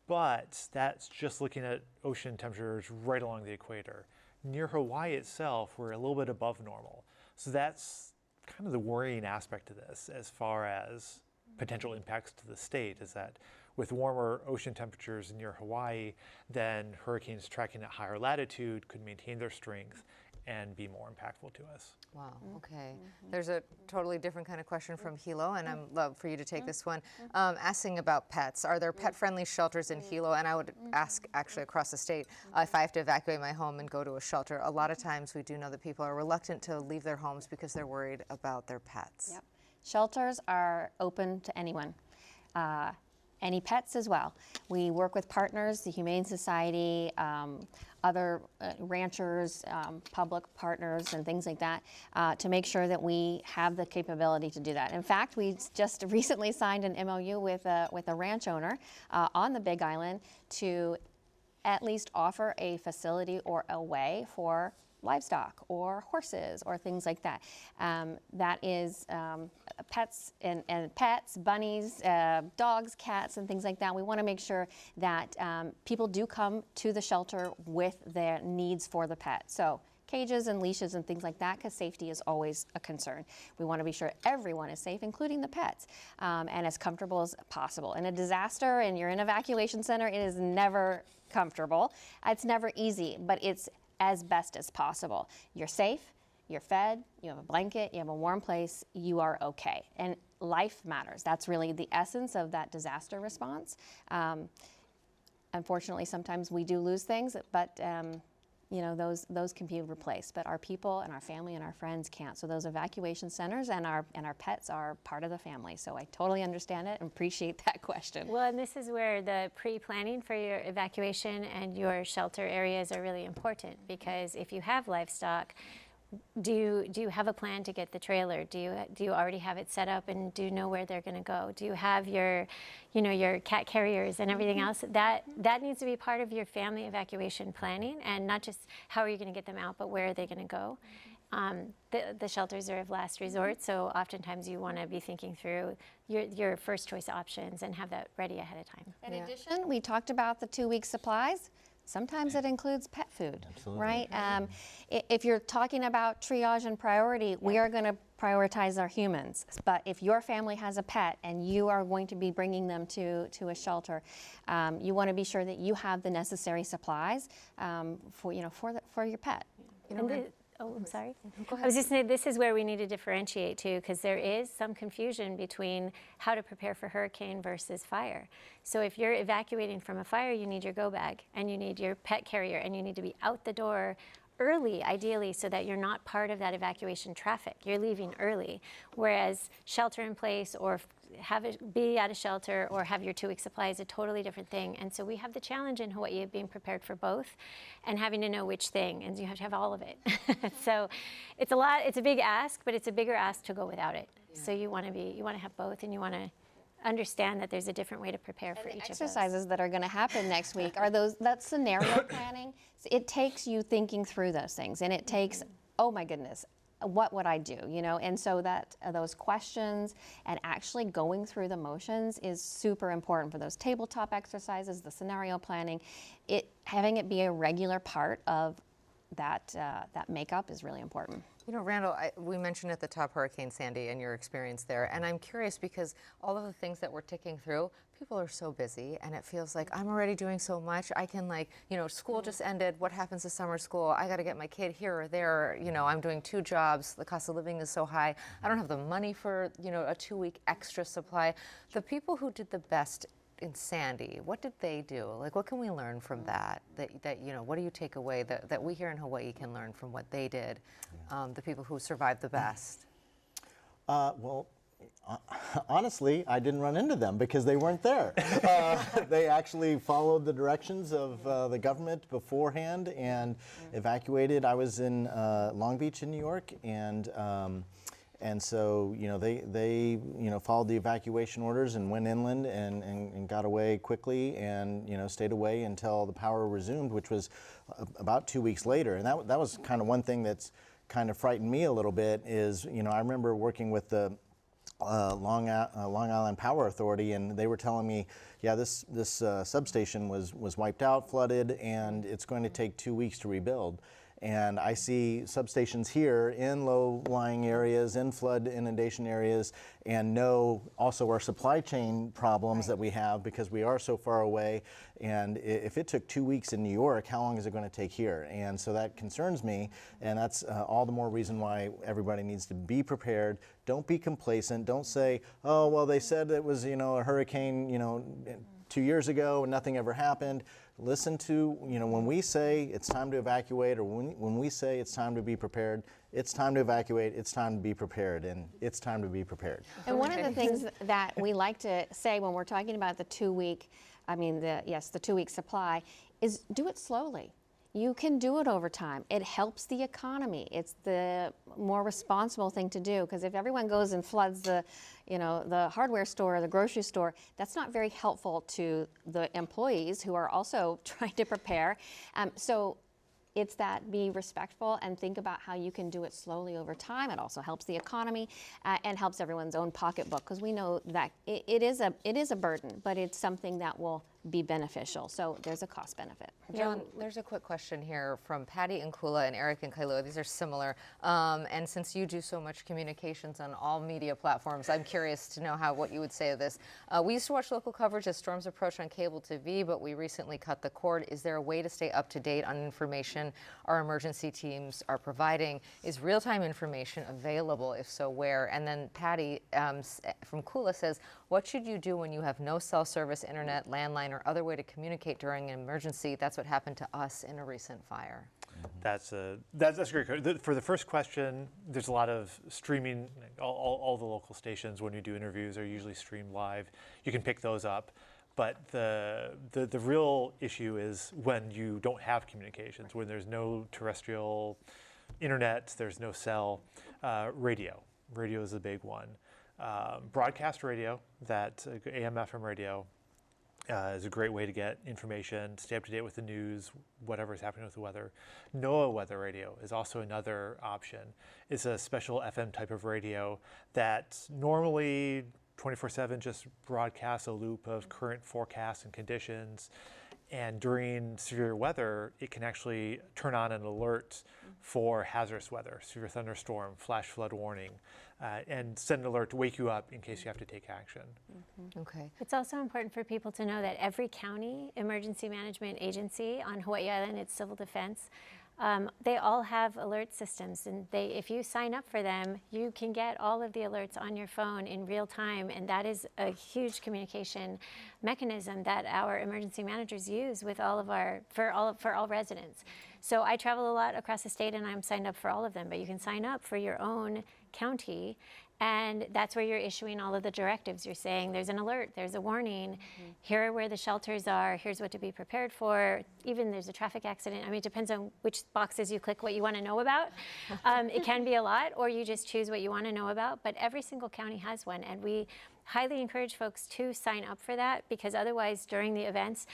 But that's just looking at ocean temperatures right along the equator. Near Hawaii itself, we're a little bit above normal. So that's kind of the worrying aspect of this as far as potential impacts to the state, is that with warmer ocean temperatures near Hawaii, then hurricanes tracking at higher latitude could maintain their strength and be more impactful to us. Wow, okay. There's a totally different kind of question from Hilo, and I'd love for you to take this one. Asking about pets. Are there pet-friendly shelters in Hilo? And I would ask, actually, across the state, if I have to evacuate my home and go to a shelter. A lot of times we do know that people are reluctant to leave their homes because they're worried about their pets. Yep. Shelters are open to anyone. Any pets as well. We work with partners, the Humane Society, other ranchers, public partners, and things like that, to make sure that we have the capability to do that. In fact, we just recently signed an MOU with a ranch owner on the Big Island to at least offer a facility or a way for livestock or horses or things like that. That is pets and pets, bunnies, dogs, cats, and things like that. We want to make sure that people do come to the shelter with their needs for the pet. So cages and leashes and things like that, because safety is always a concern. We want to be sure everyone is safe, including the pets, and as comfortable as possible. In a disaster and you're in an evacuation center, it is never comfortable. It's never easy, but it's as best as possible. You're safe, you're fed, you have a blanket, you have a warm place, you are okay. And life matters. That's really the essence of that disaster response. Unfortunately, sometimes we do lose things, but you know, those can be replaced. But our people and our family and our friends can't. So those evacuation centers and our pets are part of the family. So I totally understand it and appreciate that question. Well, and this is where the pre-planning for your evacuation and your shelter areas are really important, because if you have livestock, do you have a plan to get the trailer? Do you already have it set up, and do you know where they're going to go? Do you have your, you know, your cat carriers and everything else? That needs to be part of your family evacuation planning, and not just how are you going to get them out, but where are they going to go? The shelters are of last resort, so oftentimes you want to be thinking through your first choice options and have that ready ahead of time. In addition, we talked about the 2-week supplies. Sometimes it includes pet food, right? If you're talking about triage and priority, we are going to prioritize our humans. But if your family has a pet and you are going to be bringing them to a shelter, you want to be sure that you have the necessary supplies for your pet. Oh, I'm sorry. I was just saying, this is where we need to differentiate too, because there is some confusion between how to prepare for hurricane versus fire. So if you're evacuating from a fire, you need your go bag and you need your pet carrier, and you need to be out the door early, ideally, so that you're not part of that evacuation traffic. You're leaving early. Whereas shelter in place, or be at a shelter, or have your 2-week supply is a totally different thing. And so we have the challenge in Hawaii of being prepared for both and having to know which thing, and you have to have all of it. So it's a big ask, but it's a bigger ask to go without it. Yeah. So you want to have both, and you want to understand that there's a different way to prepare for each of those. Exercises that are going to happen next week are that scenario planning. It takes you thinking through those things, and it takes, oh my goodness, what would I do, you know? And so that those questions and actually going through the motions is super important for those tabletop exercises, the scenario planning. Having it be a regular part of that makeup is really important. You know, Randall, we mentioned at the top Hurricane Sandy and your experience there, and I'm curious because all of the things that we're ticking through, people are so busy, and it feels like I'm already doing so much. I can, like, you know, school just ended. What happens to summer school? I got to get my kid here or there. You know, I'm doing 2 jobs. The cost of living is so high. I don't have the money for, you know, a 2-week extra supply. The people who did the best in Sandy, what did they do? Like, what can we learn from that? That you know, what do you take away that we here in Hawaii can learn from what they did? The people who survived the best. Well, honestly, I didn't run into them because they weren't there. They actually followed the directions of the government beforehand and evacuated. I was in Long Beach in New York, and so, you know, they you know, followed the evacuation orders and went inland and got away quickly, and, you know, stayed away until the power resumed, which was about 2 weeks later. And that was kind of one thing that's kind of frightened me a little bit is, you know, I remember working with the Long Island Power Authority, and they were telling me, yeah, this substation was wiped out, flooded, and it's going to take 2 weeks to rebuild. And I see substations here in low-lying areas, in flood inundation areas, and know also our supply chain problems that we have because we are so far away. And if it took 2 weeks in New York, how long is it going to take here? And so that concerns me, and that's all the more reason why everybody needs to be prepared. Don't be complacent. Don't say, oh, well, they said it was, you know, a hurricane, you know, 2 years ago and nothing ever happened. Listen to, you know, when we say it's time to evacuate, or when we say it's time to be prepared, it's time to evacuate, it's time to be prepared, and it's time to be prepared. And one of the things that we like to say when we're talking about the 2-week, the 2-week supply, is do it slowly. You can do it over time. It helps the economy. It's the more responsible thing to do, because if everyone goes and floods the hardware store or the grocery store, that's not very helpful to the employees who are also trying to prepare. So it's that be respectful and think about how you can do it slowly over time. It also helps the economy and helps everyone's own pocketbook, because we know that it is a burden, but it's something that will be beneficial. So there's a cost benefit. Joan, there's a quick question here from Patty and Kula and Eric and Kailua. These are similar. And since you do so much communications on all media platforms, I'm curious to know what you would say of this. We used to watch local coverage as storms approach on cable TV, but we recently cut the cord. Is there a way to stay up to date on information our emergency teams are providing? Is real-time information available? If so, where? And then Patty from Kula says, what should you do when you have no cell service, internet, landline, or other way to communicate during an emergency? That's what happened to us in a recent fire. That's a great. For the first question, there's a lot of streaming. All the local stations, when we do interviews, are usually streamed live. You can pick those up. But the real issue is when you don't have communications, when there's no terrestrial internet, there's no cell. Radio is a big one. Broadcast radio, that AM/FM radio, is a great way to get information, stay up to date with the news, whatever is happening with the weather. NOAA weather radio is also another option. It's a special FM type of radio that normally 24/7 just broadcasts a loop of current forecasts and conditions. And during severe weather, it can actually turn on an alert for hazardous weather, severe thunderstorm, flash flood warning, and send an alert to wake you up in case you have to take action. Okay. It's also important for people to know that every county emergency management agency on Hawaii Island, it's civil defense, they all have alert systems, and if you sign up for them, you can get all of the alerts on your phone in real time, and that is a huge communication mechanism that our emergency managers use with for all residents. So I travel a lot across the state, and I'm signed up for all of them, but you can sign up for your own county, and that's where you're issuing all of the directives. You're saying there's an alert, there's a warning, here are where the shelters are, here's what to be prepared for, even there's a traffic accident. I mean, it depends on which boxes you click what you want to know about. It can be a lot, or you just choose what you want to know about, but every single county has one, and we highly encourage folks to sign up for that, because otherwise during the events,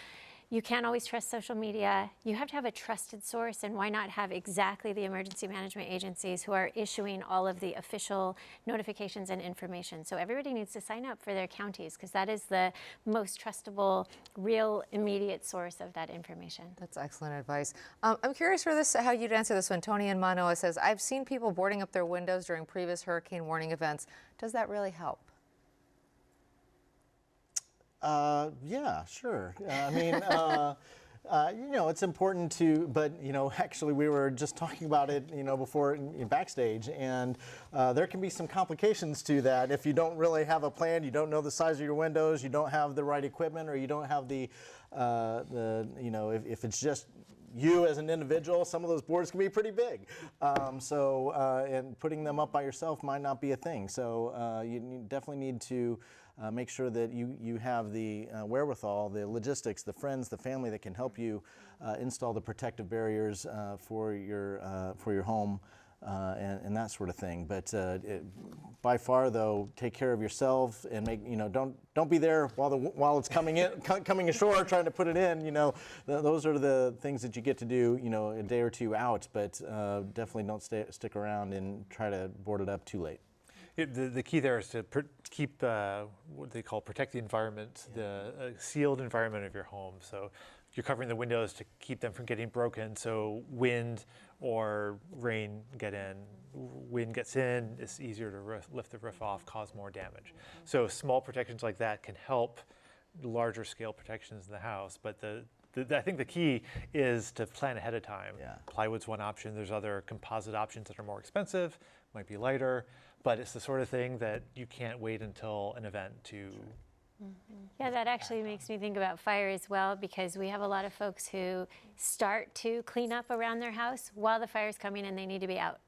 you can't always trust social media. You have to have a trusted source, and why not have exactly the emergency management agencies who are issuing all of the official notifications and information. So everybody needs to sign up for their counties, because that is the most trustable, real, immediate source of that information. That's excellent advice. I'm curious for this, how you'd answer this one. Tony in Manoa says, I've seen people boarding up their windows during previous hurricane warning events. Does that really help? Yeah, sure. I mean, you know, it's important to, but, you know, actually we were just talking about it, you know, before in backstage, and there can be some complications to that if you don't really have a plan, you don't know the size of your windows, you don't have the right equipment, or you don't have the you know, if it's just you as an individual, some of those boards can be pretty big. And putting them up by yourself might not be a thing. So you definitely need to make sure that you have the wherewithal, the logistics, the friends, the family that can help you install the protective barriers for your home and that sort of thing. But by far, though, take care of yourself and don't be there while it's coming ashore trying to put it in. You know, those are the things that you get to do. You know, a day or two out, but definitely don't stick around and try to board it up too late. The key there is to keep what they call protect the environment, the sealed environment of your home. So you're covering the windows to keep them from getting broken, so wind or rain get in. Wind gets in, it's easier to lift the roof off, cause more damage. So small protections like that can help larger scale protections in the house. But I think the key is to plan ahead of time. Yeah. Plywood's one option. There's other composite options that are more expensive, might be lighter, but it's the sort of thing that you can't wait until an event to. Yeah, that actually makes me think about fire as well, because we have a lot of folks who start to clean up around their house while the fire's coming and they need to be out.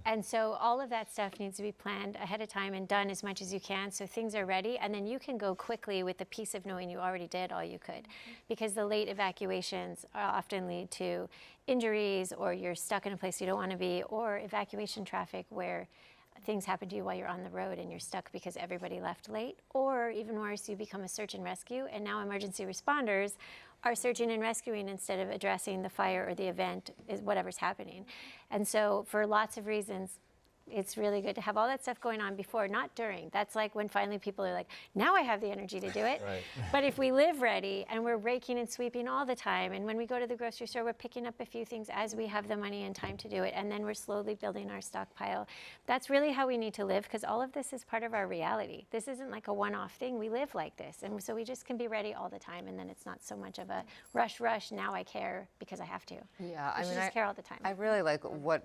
And so all of that stuff needs to be planned ahead of time and done as much as you can so things are ready, and then you can go quickly with the peace of knowing you already did all you could, because the late evacuations often lead to injuries, or you're stuck in a place you don't want to be, or evacuation traffic where things happen to you while you're on the road and you're stuck because everybody left late, or even worse, you become a search and rescue, and now emergency responders are searching and rescuing instead of addressing the fire or the event, whatever's happening. And so for lots of reasons, It's really good to have all that stuff going on before, not during. That's like when finally people are like, now I have the energy to do it. Right. But if we live ready and we're raking and sweeping all the time, and when we go to the grocery store, we're picking up a few things as we have the money and time to do it, and then we're slowly building our stockpile. That's really how we need to live, because all of this is part of our reality. This isn't like a one-off thing. We live like this, and so we just can be ready all the time, and then it's not so much of a rush, now I care because I have to. Yeah, I We should mean, just care all the time. I really like what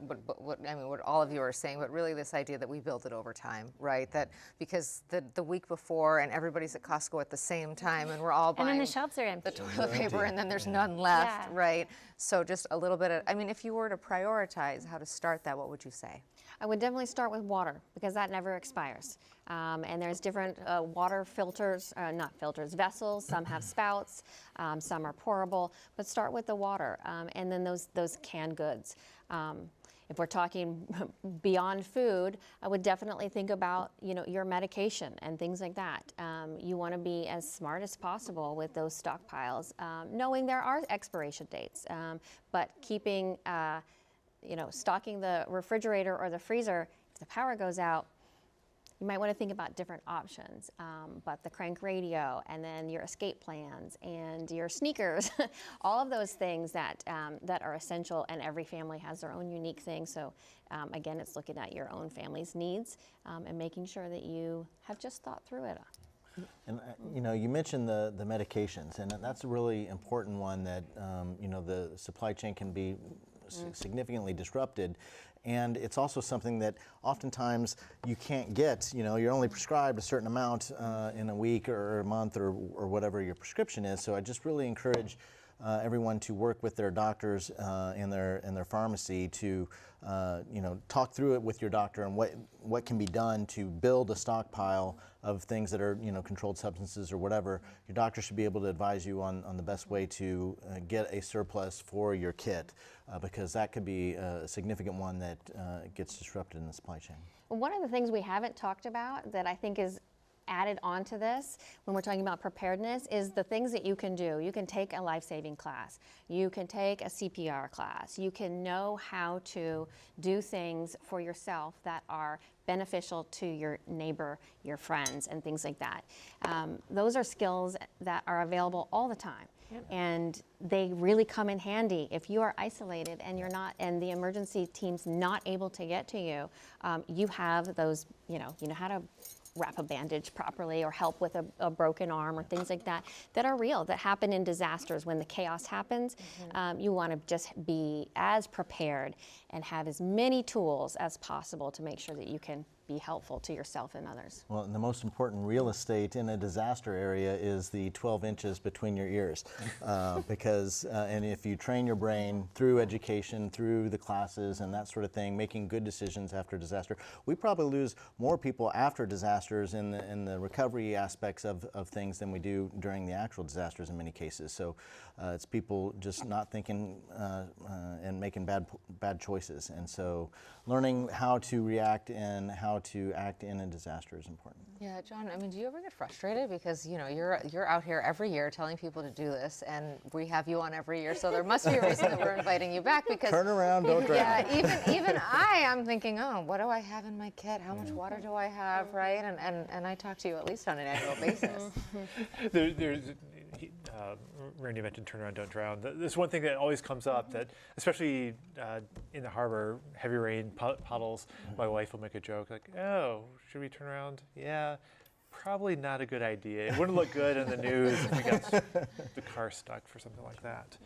all of you are saying, but really this idea that we build it over time, right? That because the week before and everybody's at Costco at the same time and we're all buying and then the shelves are empty. the toilet paper and then there's none left, Yeah. right? So just a little bit of, I mean, if you were to prioritize how to start that, what would you say? I would definitely start with water, because that never expires. And there's different water filters, not filters, vessels. Some have spouts, some are pourable. But start with the water, and then those canned goods. If we're talking beyond food, I would definitely think about your medication and things like that. You want to be as smart as possible with those stockpiles, knowing there are expiration dates, but keeping stocking the refrigerator or the freezer. If the power goes out, you might want to think about different options, but the crank radio, and then your escape plans, and your sneakers, all of those things that are essential, and every family has their own unique thing. So again, it's looking at your own family's needs and making sure that you have just thought through it. And you mentioned the medications, and that's a really important one that the supply chain can be significantly disrupted. And it's also something that oftentimes you can't get. You're only prescribed a certain amount in a week or a month or whatever your prescription is. So I just really encourage everyone to work with their doctors in their pharmacy to talk through it with your doctor and what can be done to build a stockpile of things that are controlled substances or whatever. Your doctor should be able to advise you on the best way to get a surplus for your kit, because that could be a significant one that gets disrupted in the supply chain. One of the things we haven't talked about that I think is added onto this when we're talking about preparedness is the things that you can do. You can take a life-saving class. You can take a CPR class. You can know how to do things for yourself that are beneficial to your neighbor, your friends, and things like that. Those are skills that are available all the time. Yep. And they really come in handy if you are isolated and you're not, and the emergency team's not able to get to you. You have those, you know how to wrap a bandage properly or help with a broken arm or things like that are real, that happen in disasters when the chaos happens. You want to just be as prepared and have as many tools as possible to make sure that you can be helpful to yourself and others. Well, and the most important real estate in a disaster area is the 12 inches between your ears, because and if you train your brain through education, through the classes and that sort of thing, making good decisions after disaster, we probably lose more people after disasters in the recovery aspects of things than we do during the actual disasters in many cases. So it's people just not thinking and making bad choices, and so learning how to react and how to act in a disaster is important. Yeah, John, I mean, do you ever get frustrated? Because, you're out here every year telling people to do this, and we have you on every year, so there must be a reason that we're inviting you back, because... Turn around, don't drown. Yeah, even I'm thinking, oh, what do I have in my kit? How much water do I have, right? And I talk to you at least on an annual basis. Randy mentioned turn around, don't drown. There's one thing that always comes up, that especially in the harbor, heavy rain, puddles, my wife will make a joke like, oh, should we turn around? Yeah, probably not a good idea. It wouldn't look good in the news if we got the car stuck for something like that.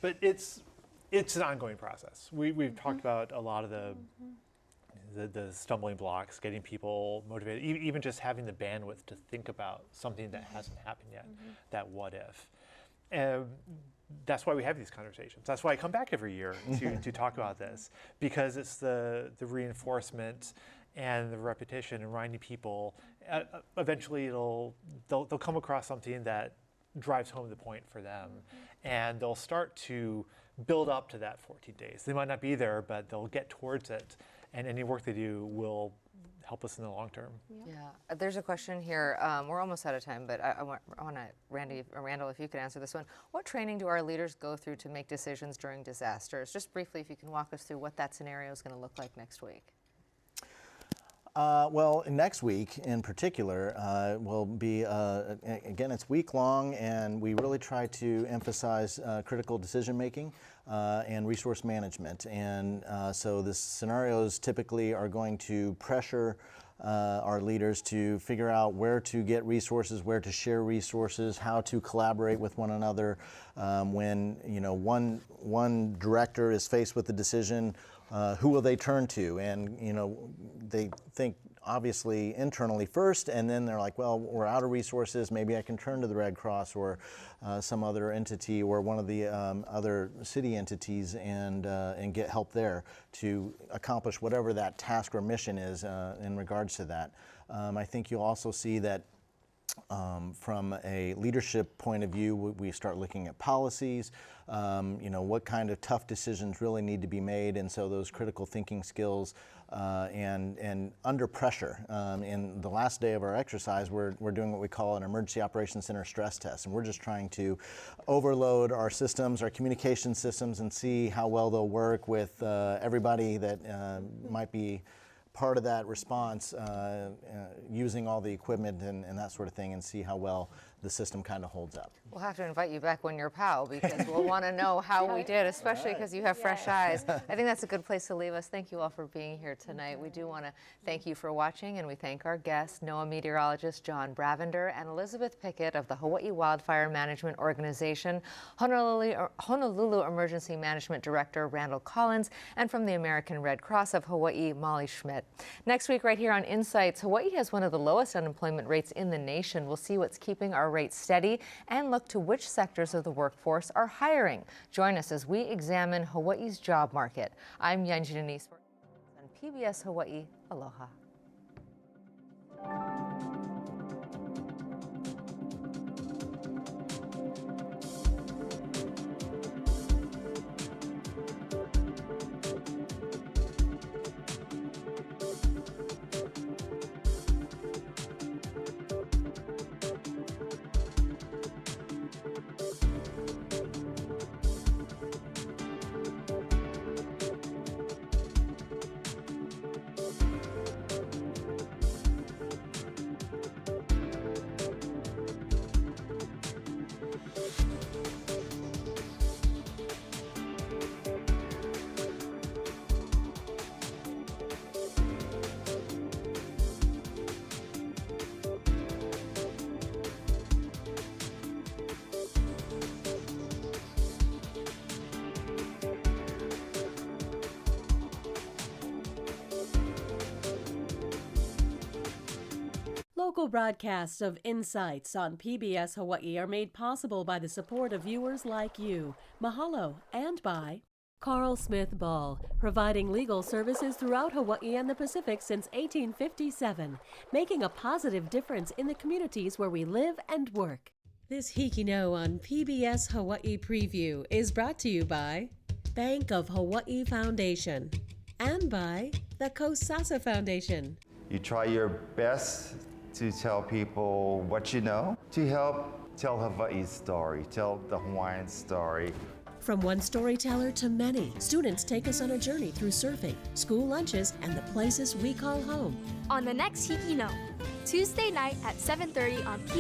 But it's an ongoing process. We've talked about a lot of the stumbling blocks, getting people motivated, even just having the bandwidth to think about something that hasn't happened yet, that what if. And that's why we have these conversations. That's why I come back every year to talk about this, because it's the reinforcement and the repetition and reminding people. Eventually they'll come across something that drives home the point for them, and they'll start to build up to that 14 days. They might not be there, but they'll get towards it, and any work they do will help us in the long term. Yeah, there's a question here. We're almost out of time, but I want to, Randall, if you could answer this one. What training do our leaders go through to make decisions during disasters? Just briefly, if you can walk us through what that scenario is going to look like next week. Well, next week in particular will be, again, it's week-long, and we really try to emphasize critical decision-making and resource management. And so the scenarios typically are going to pressure our leaders to figure out where to get resources, where to share resources, how to collaborate with one another. When one director is faced with the decision, who will they turn to? And they think obviously internally first, and then they're like, well, we're out of resources, maybe I can turn to the Red Cross or some other entity or one of the other city entities and get help there to accomplish whatever that task or mission is in regards to that. I think you'll also see that from a leadership point of view, we start looking at policies, what kind of tough decisions really need to be made, and so those critical thinking skills and under pressure. In the last day of our exercise, we're doing what we call an Emergency Operations Center stress test, and we're just trying to overload our systems, our communication systems, and see how well they'll work with everybody that might be part of that response, using all the equipment and that sort of thing, and see how well the system kind of holds up. We'll have to invite you back when you're POW, because we'll want to know how we did, especially because you have fresh eyes. I think that's a good place to leave us. Thank you all for being here tonight. We do want to thank you for watching, and we thank our guests, NOAA meteorologist John Bravender and Elizabeth Pickett of the Hawaii Wildfire Management Organization, Honolulu Emergency Management Director Randall Collins, and from the American Red Cross of Hawaii, Molly Schmidt. Next week, right here on Insights, Hawaii has one of the lowest unemployment rates in the nation. We'll see what's keeping our rates steady and look to which sectors of the workforce are hiring. Join us as we examine Hawaii's job market. I'm Yanji Denise on PBS Hawaii. Aloha. Local broadcasts of Insights on PBS Hawaiʻi are made possible by the support of viewers like you. Mahalo, and by Carl Smith Ball, providing legal services throughout Hawaii and the Pacific since 1857, making a positive difference in the communities where we live and work. This Hikino on PBS Hawaiʻi Preview is brought to you by Bank of Hawaii Foundation and by the Kosasa Foundation. You try your best to tell people what you know, to help tell Hawaii's story, tell the Hawaiian story. From one storyteller to many, students take us on a journey through surfing, school lunches, and the places we call home. On the next Hikino, Tuesday night at 7:30 on